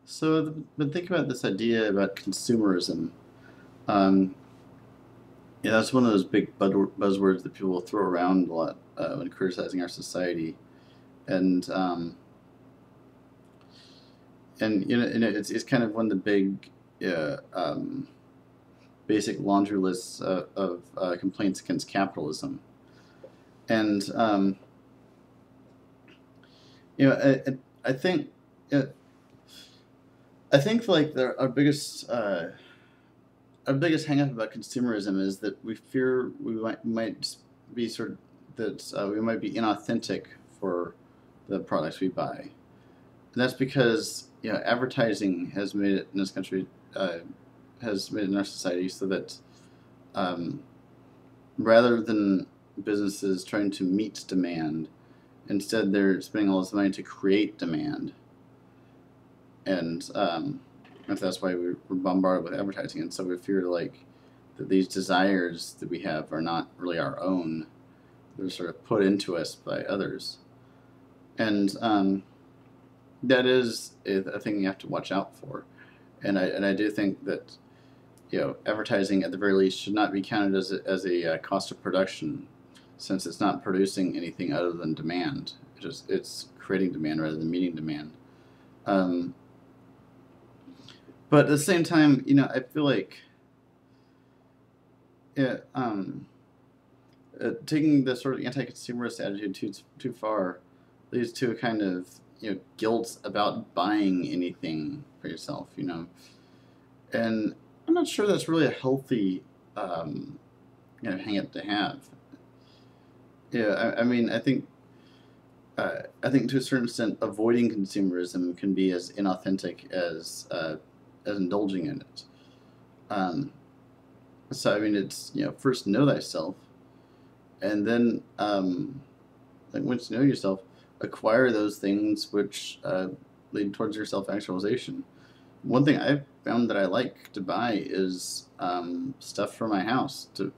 So I've been thinking about this idea about consumerism. Um, yeah, that's one of those big buzzwords that people throw around a lot when criticizing our society, and um, it's kind of one of the big uh, um, basic laundry lists of complaints against capitalism. And you know, I think uh, I think like our biggest hang up about consumerism is that we fear we might be sort of that we might be inauthentic for the products we buy. And that's because advertising has made it in this country has made it in our society so that um, rather than businesses trying to meet demand, instead they're spending all this money to create demand, and that's why we're bombarded with advertising, and so we fear like that these desires that we have are not really our own; they're sort of put into us by others, and that is a thing you have to watch out for. And I do think that advertising at the very least should not be counted as a cost of production, since it's not producing anything other than demand. It's creating demand rather than meeting demand. Um, but at the same time, I feel like it, taking the sort of anti-consumerist attitude too far leads to a kind of guilt about buying anything for yourself. And I'm not sure that's really a healthy hang up to have. Yeah, I mean, I think to a certain extent, avoiding consumerism can be as inauthentic as indulging in it. Um, so I mean, it's first know thyself, and then like once you know yourself, acquire those things which lead towards your self actualization. One thing I've found that I like to buy is stuff for my house to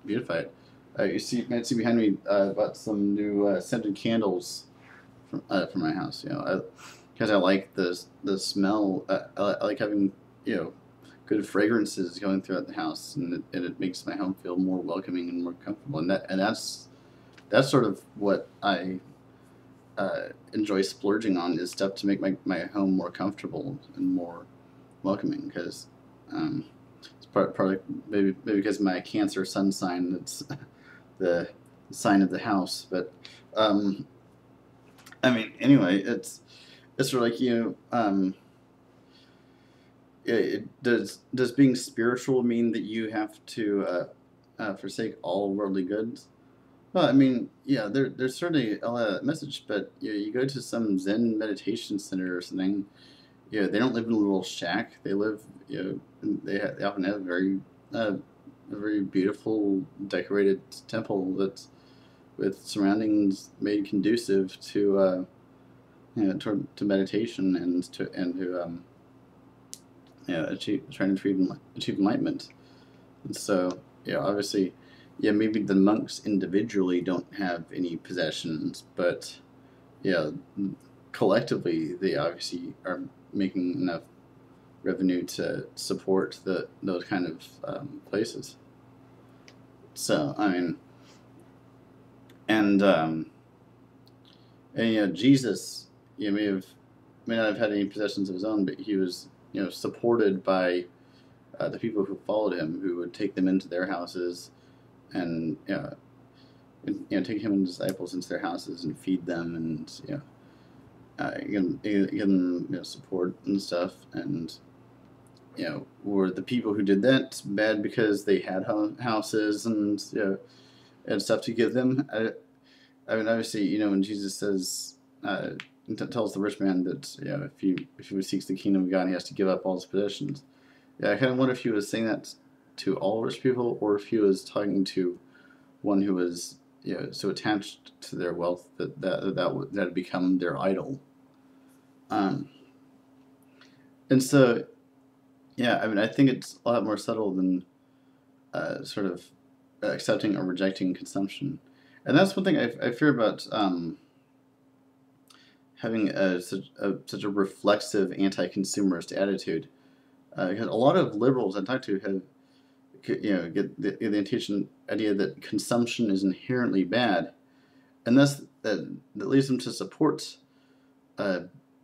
beautify it. Might see behind me. Bought some new scented candles for my house. Because I like the smell. I like having good fragrances going throughout the house, and it makes my home feel more welcoming and more comfortable. That's sort of what I enjoy splurging on, is stuff to make my home more comfortable and more welcoming, because it's part of, maybe because of my Cancer sun sign, that's the sign of the house. But um, I mean, anyway, it's sort of like does being spiritual mean that you have to forsake all worldly goods? Well, I mean, yeah, there's certainly a lot of that message, but you go to some Zen meditation center or something. They don't live in a little shack. They live, they often have uh, a very beautiful decorated temple that's with surroundings made conducive to to meditation and to trying to achieve enlightenment. And so obviously, maybe the monks individually don't have any possessions, but yeah, collectively they obviously are making enough revenue to support those kind of places. So I mean, and Jesus, may not have had any possessions of his own, but he was supported by the people who followed him, who would take them into their houses and take him and disciples into their houses and feed them, and give them support and stuff. And were the people who did that bad because they had houses and and stuff to give them? I mean, obviously, when Jesus says, tells the rich man that if he seeks the kingdom of God, he has to give up all his possessions. Yeah, I kind of wonder if he was saying that to all rich people, or if he was talking to one who was so attached to their wealth that had become their idol. Um, and so yeah, I mean, I think it's a lot more subtle than sort of accepting or rejecting consumption. And that's one thing I fear about having such a reflexive anti-consumerist attitude. Because a lot of liberals I talk to have, get the idea that consumption is inherently bad, and thus that leads them to support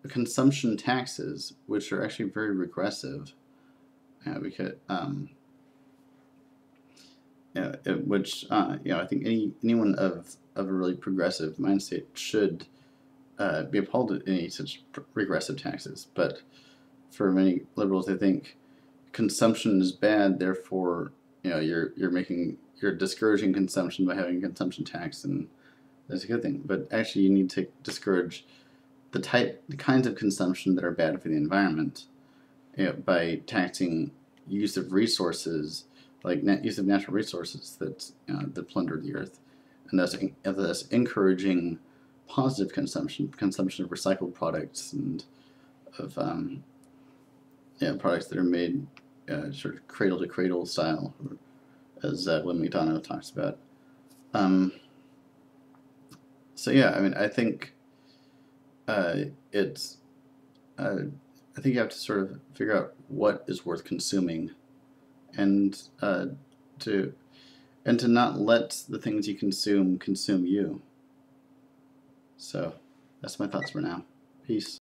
consumption taxes, which are actually very regressive. Because which I think anyone of a really progressive mindset should be appalled at any such regressive taxes. But for many liberals, they think consumption is bad, therefore you're discouraging consumption by having a consumption tax, and that's a good thing. But actually, you need to discourage the kinds of consumption that are bad for the environment, by taxing use of resources, like use of natural resources that plunder the earth, and thus encouraging positive consumption of recycled products and of products that are made sort of cradle to cradle style, as Lynn McDonough talks about. So yeah, I mean, I think it's I think you have to sort of figure out what is worth consuming, and to not let the things you consume you. So that's my thoughts for now. Peace.